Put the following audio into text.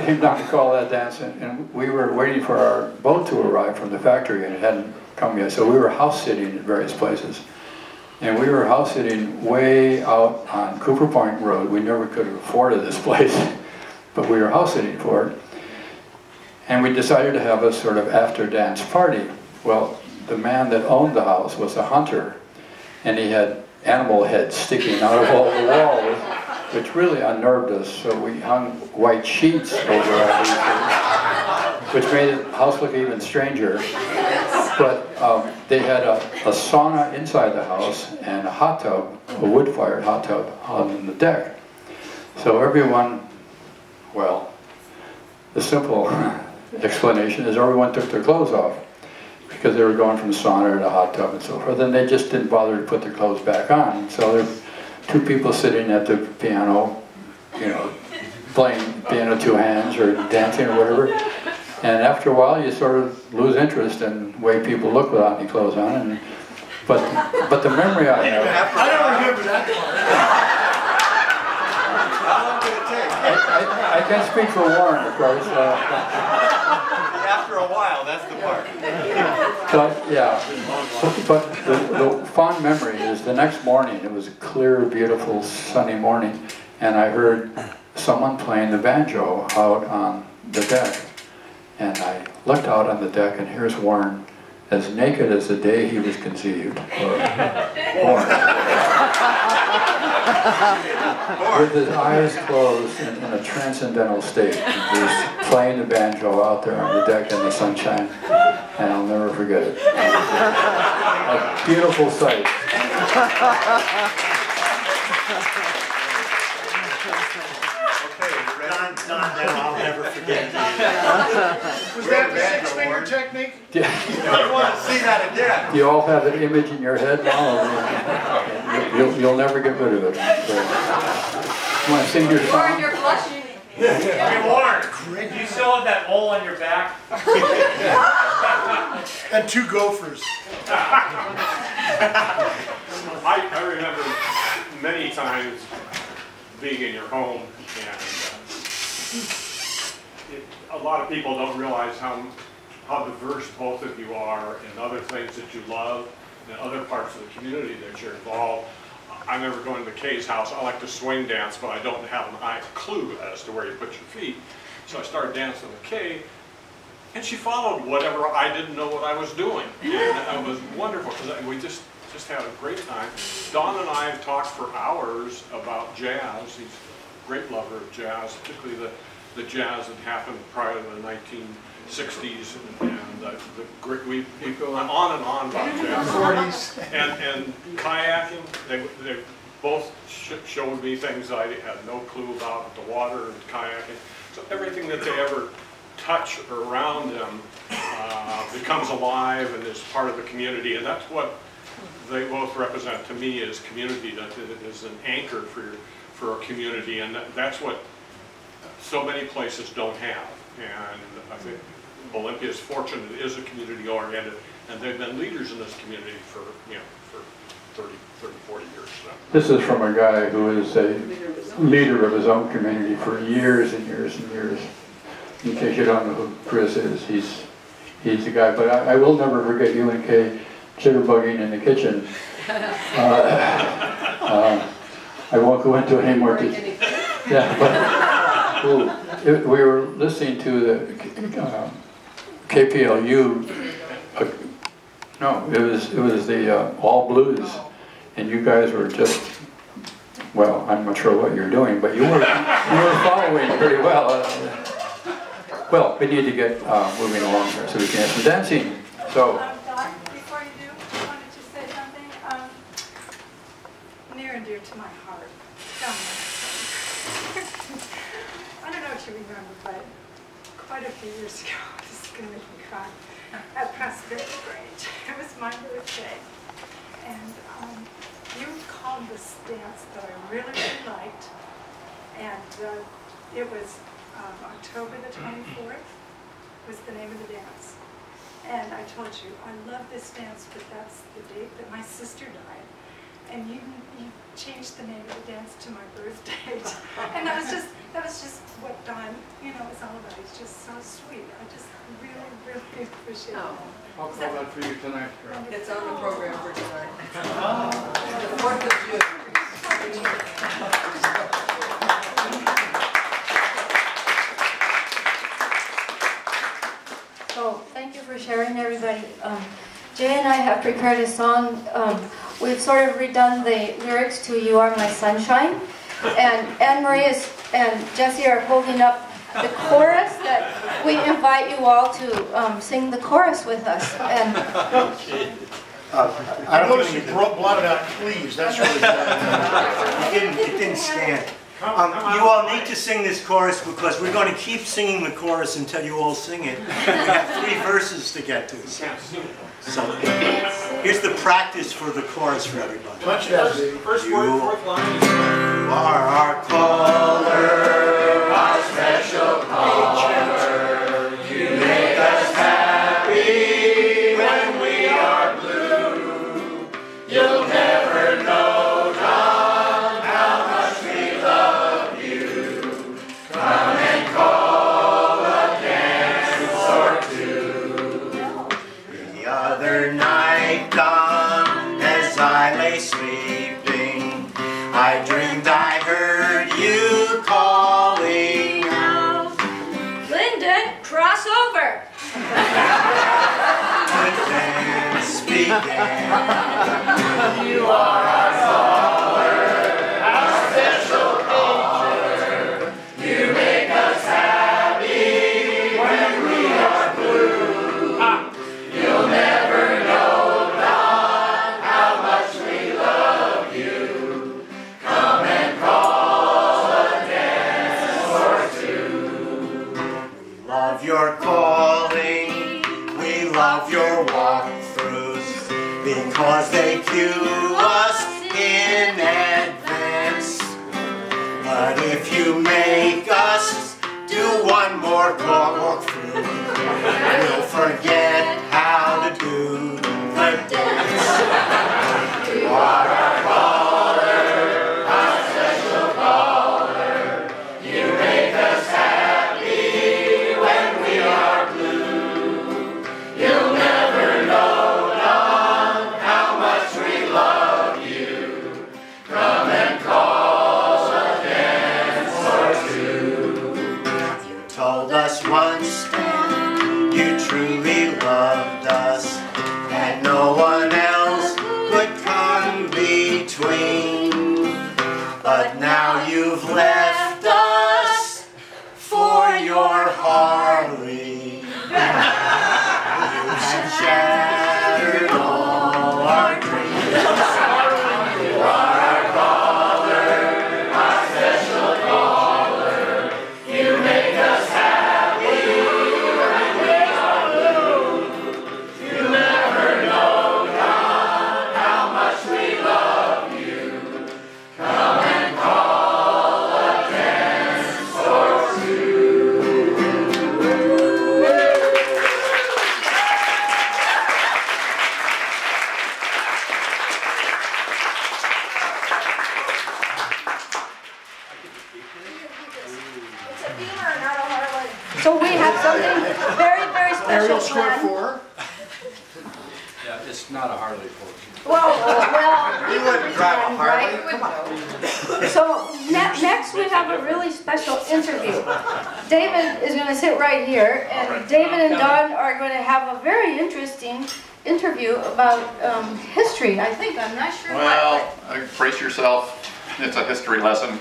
came down to call that dance, and we were waiting for our boat to arrive from the factory, and it hadn't come yet. So we were house sitting in various places. And we were house sitting way out on Cooper Point Road. We never could have afforded this place, but we were house sitting for it. And we decided to have a sort of after dance party. Well, the man that owned the house was a hunter, and he had animal heads sticking out of all the walls, which really unnerved us. So we hung white sheets over all these things, which made the house look even stranger. But they had a sauna inside the house and a hot tub, a wood-fired hot tub, on the deck. So everyone, well, the simple explanation is everyone took their clothes off because they were going from the sauna to the hot tub and so forth, and they just didn't bother to put their clothes back on. So there were two people sitting at the piano, you know, playing piano two hands or dancing or whatever. And after a while, you sort of lose interest in the way people look without any clothes on. And, but the memory I have... I don't remember that part. How long did it take? I can't speak for Warren, of course. After a while, that's the part. But yeah, but the fond memory is the next morning. It was a clear, beautiful, sunny morning, and I heard someone playing the banjo out on the deck. And I looked out on the deck, and here's Warren, as naked as the day he was conceived. Warren. With his eyes closed in a transcendental state. He was playing the banjo out there on the deck in the sunshine, and I'll never forget it. A beautiful sight. Don, I'll never forget you. Was that the six-finger technique? Yeah. I want to see that again. Do you all have that image in your head now? You'll never get rid of it. So, you want to sing your song? Warren, you're blushing. Hey, Warren, do you still have that mole on your back? And two gophers. I remember many times being in your home, and a lot of people don't realize how diverse both of you are and other things that you love and other parts of the community that you're involved. I remember going to Kay's house. I like to swing dance, but I don't have a clue as to where you put your feet. So I started dancing with Kay, and she followed whatever I didn't know what I was doing. And it was wonderful because we just had a great time. Don and I have talked for hours about jazz. He's a great lover of jazz, particularly the jazz that happened prior to the 1960s, and we go on and on about jazz. And kayaking, they both showed me things I had no clue about, the water and kayaking. So everything that they ever touch around them becomes alive and is part of the community, and that's what they both represent to me as community. That it is an anchor for a community, and that's what so many places don't have. And I think Olympia is fortunate it is a community oriented, and they've been leaders in this community for 30, 40 years. So. This is from a guy who is a leader of his own community for years and years and years. In case you don't know who Chris is, he's the guy. But I will never forget you and Kay jitterbugging in the kitchen. I won't go into any more detail. Yeah, but we were listening to the KPLU. No, it was the All Blues, and you guys were just, well, I'm not sure what you're doing, but you were following pretty well. Well, we need to get moving along here so we can have some dancing. So. Don, before you do, I wanted to say something near and dear to my heart. I don't know if you remember, but quite a few years ago, this is going to make me cry, at Prosperity Grange. It was my birthday, and you called this dance that I really, really liked, and it was October the 24th was the name of the dance. And I told you, I love this dance, but that's the date that my sister died. and you changed the name of the dance to my birth date. And that was just what Don, you know, is all about. He's just so sweet. I just really, really appreciate it. I'll call that for you tonight, Carol. It's on the program for tonight. The 4th of June. So thank you for sharing, everybody. Jay and I have prepared a song. We've sort of redone the lyrics to "You Are My Sunshine," and Anne Marie and Jesse are holding up the chorus that we invite you all to sing the chorus with us. And I noticed you blotted out please. That's really bad. It didn't stand. You all need to sing this chorus because we're going to keep singing the chorus until you all sing it. We have 3 verses to get to. So here's the practice for the chorus for everybody. First word, fourth line. You are our caller, our special caller. You make us happy when we are blue. You'll never know, Don, how much we love you. Come and call a dance or two. The other night, Don, as I lay sleeping, I dreamed I heard you calling out, Lindon, cross over. and speaking. You are our caller, our special caller. You make us happy when we are blue. You'll never know, Don, how much we love you. Come and call a dance or two. We love your calling, we love your walkthroughs, because they cue us in advance. But if you make us do one more walkthrough, we'll forget how to do the dance. You are our caller, our special caller. You make us happy when we are blue. You'll never know, Don, how much we love you. Come and call a dance or two. You told us once, Don, you truly loved us, and no one else could come between. But now you've left us for your Harley. You've shattered all our dreams. You are our caller, our special caller. You make us happy when we are blue. You never know, Don, how much we love you. Come and call a dance or two. It's a Beamer, not a Harley. So we have something very, very special planned. Yeah, it's not a Harley, folks. Well, You wouldn't drive a Harley. right? Come on. So next we have a really special interview. David is going to sit right here, and David and Don are going to have a very interesting interview about history. I think, I'm not sure what. Well, brace yourself. It's a history lesson.